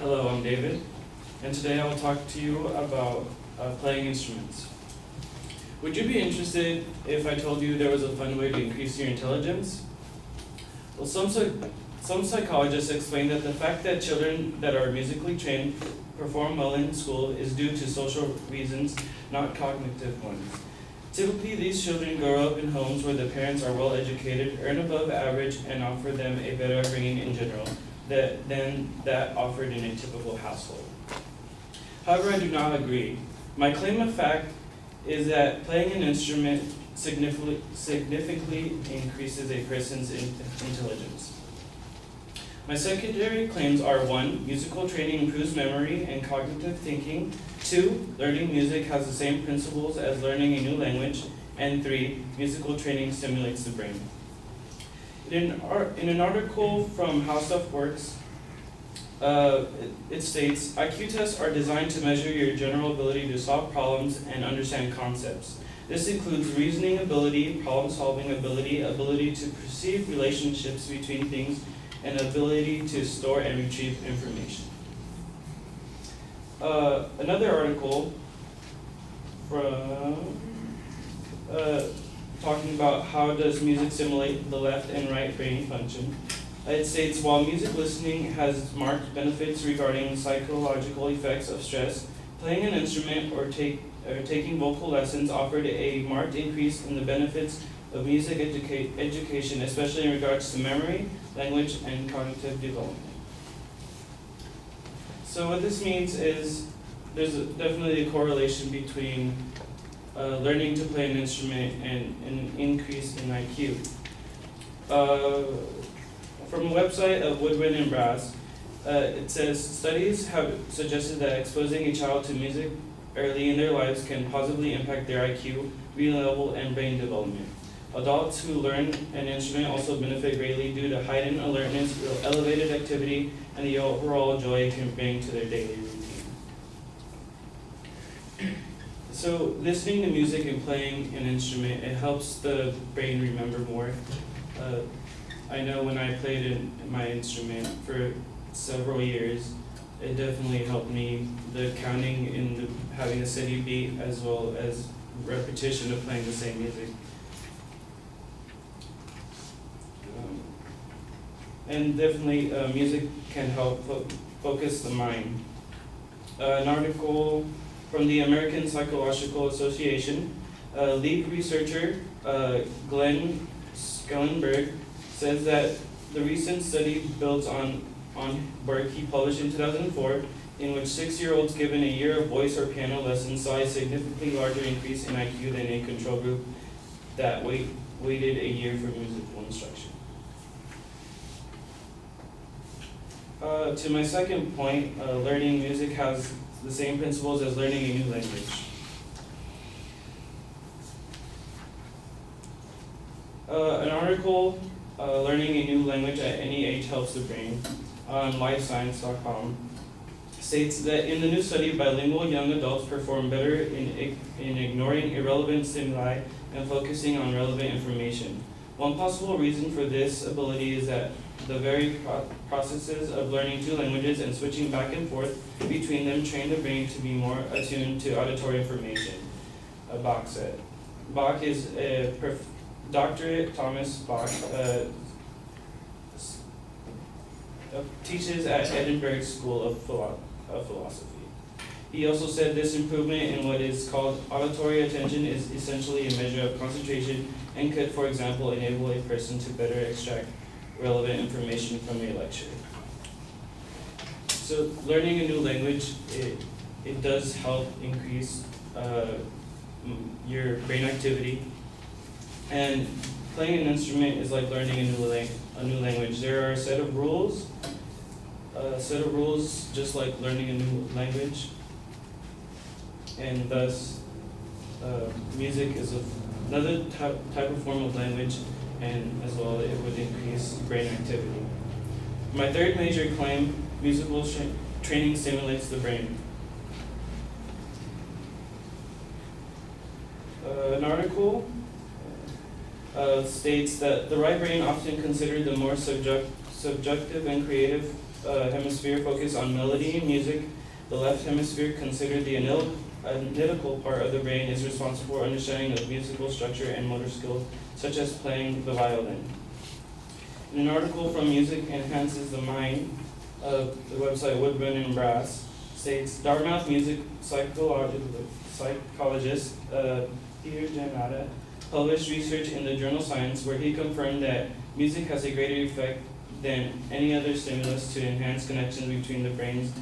Hello, I'm David, and today I will talk to you about playing instruments. Would you be interested if I told you there was a fun way to increase your intelligence? Well, some psychologists explain that the fact that children that are musically trained perform well in school is due to social reasons, not cognitive ones. Typically, these children grow up in homes where the parents are well educated, earn above average, and offer them a better upbringing in general than that offered in a typical household. However, I do not agree. My claim of fact is that playing an instrument significantly increases a person's intelligence. My secondary claims are 1. Musical training improves memory and cognitive thinking. 2. Learning music has the same principles as learning a new language. And 3. Musical training stimulates the brain. In an article from How Stuff Works, it states, IQ tests are designed to measure your general ability to solve problems and understand concepts. This includes reasoning ability, problem-solving ability, ability to perceive relationships between things, and ability to store and retrieve information. Another article from talking about how does music stimulate the left and right brain function. It states, while music listening has marked benefits regarding psychological effects of stress, playing an instrument or taking vocal lessons offered a marked increase in the benefits of music education, especially in regards to memory, language, and cognitive development. So what this means is there's definitely a correlation between learning to play an instrument and an increase in IQ. From the website of Woodwind and Brass, it says, studies have suggested that exposing a child to music early in their lives can positively impact their IQ, reading level, and brain development. Adults who learn an instrument also benefit greatly due to heightened alertness, elevated activity, and the overall joy it can bring to their daily routine. So listening to music and playing an instrument, it helps the brain remember more. I know when I played my instrument for several years, it definitely helped me. The counting and having a steady beat, as well as repetition of playing the same music. And definitely music can help focus the mind. An article from the American Psychological Association, lead researcher Glenn Schellenberg says that the recent study builds on work he published in 2004, in which 6-year-olds given a year of voice or piano lessons saw a significantly larger increase in IQ than a control group that waited a year for musical instruction. To my second point, learning music has the same principles as learning a new language. An article, Learning a New Language at Any Age Helps the Brain, on lifescience.com, states that in the new study, bilingual young adults perform better in ignoring irrelevant stimuli and focusing on relevant information. One possible reason for this ability is that the very processes of learning two languages and switching back and forth between them train the brain to be more attuned to auditory information, Bach said. Bach is Dr. Thomas Bach teaches at Edinburgh School of Philosophy. He also said this improvement in what is called auditory attention is essentially a measure of concentration and could, for example, enable a person to better extract relevant information from a lecture. So learning a new language, it does help increase your brain activity. And playing an instrument is like learning a new language. There are a set of rules just like learning a new language. And thus, music is another type of form of language, and as well it would increase brain activity. My third major claim, musical training stimulates the brain. An article states that the right brain, often considered the more subjective and creative hemisphere focus on melody and music. The left hemisphere, considered the analytical part of the brain, is responsible for understanding of musical structure and motor skills, such as playing the violin. In an article from Music Enhances the Mind of the website Woodburn and Brass, states Dartmouth music psychologist Peter Janata published research in the journal Science where he confirmed that music has a greater effect than any other stimulus to enhance connections between the brain's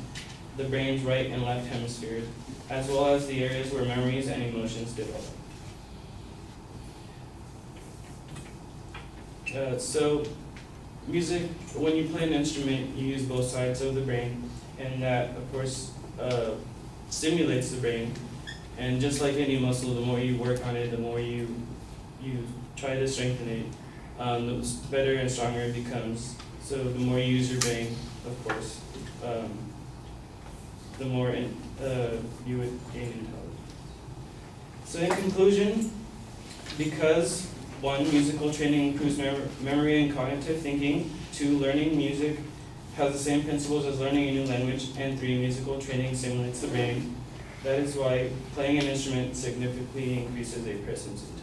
right and left hemispheres, as well as the areas where memories and emotions develop. So music, when you play an instrument, you use both sides of the brain, and that, of course, stimulates the brain. And just like any muscle, the more you work on it, the more you try to strengthen it, the better and stronger it becomes. So the more you use your brain, of course, the more you would gain intelligence. So in conclusion, because 1, musical training improves memory and cognitive thinking. 2, learning music has the same principles as learning a new language. And 3, musical training stimulates the brain. That is why playing an instrument significantly increases a person's intelligence.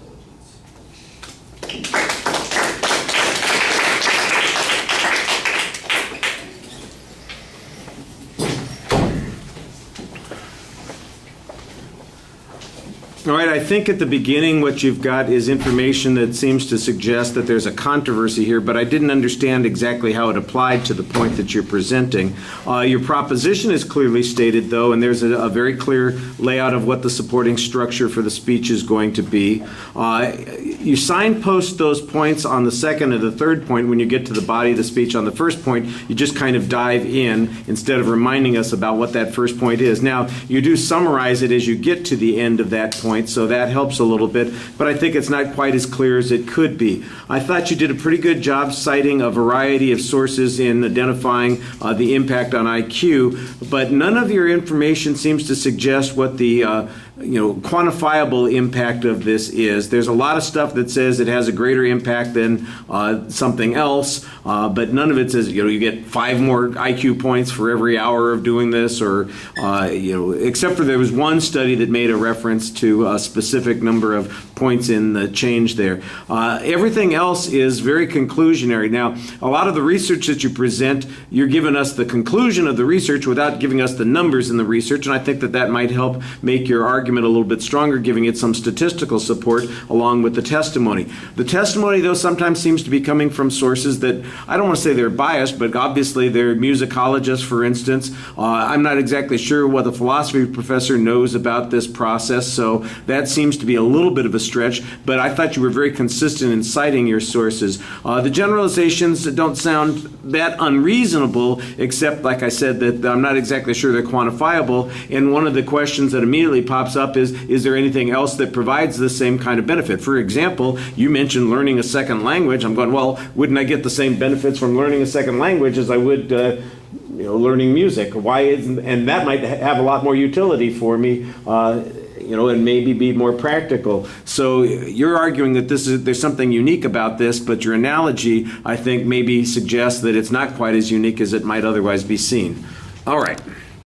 All right, I think at the beginning what you've got is information that seems to suggest that there's a controversy here, but I didn't understand exactly how it applied to the point that you're presenting. Your proposition is clearly stated, though, and there's a very clear layout of what the supporting structure for the speech is going to be. You signpost those points on the second and the third point. When you get to the body of the speech on the first point, you just kind of dive in instead of reminding us about what that first point is. Now, you do summarize it as you get to the end of that point, so that helps a little bit, but I think it's not quite as clear as it could be. I thought you did a pretty good job citing a variety of sources in identifying the impact on IQ, but none of your information seems to suggest what the quantifiable impact of this is. There's a lot of stuff that says it has a greater impact than something else, but none of it says, you get 5 more IQ points for every hour of doing this, or, except for there was one study that made a reference to a specific number of points in the change there. Everything else is very conclusionary. Now, a lot of the research that you present, you're giving us the conclusion of the research without giving us the numbers in the research, and I think that might help make your argument a little bit stronger, giving it some statistical support along with the testimony. The testimony, though, sometimes seems to be coming from sources that, I don't want to say they're biased, but obviously they're musicologists, for instance. I'm not exactly sure what the philosophy professor knows about this process, so that seems to be a little bit of a stretch, but I thought you were very consistent in citing your sources. The generalizations don't sound that unreasonable, except, like I said, that I'm not exactly sure they're quantifiable, and one of the questions that immediately pops up is there anything else that provides the same kind of benefit? For example, you mentioned learning a second language. I'm going, well, wouldn't I get the same benefits from learning a second language as I would learning music? Why isn't, and that might have a lot more utility for me, and maybe be more practical. So you're arguing that there's something unique about this, but your analogy, I think, maybe suggests that it's not quite as unique as it might otherwise be seen. All right.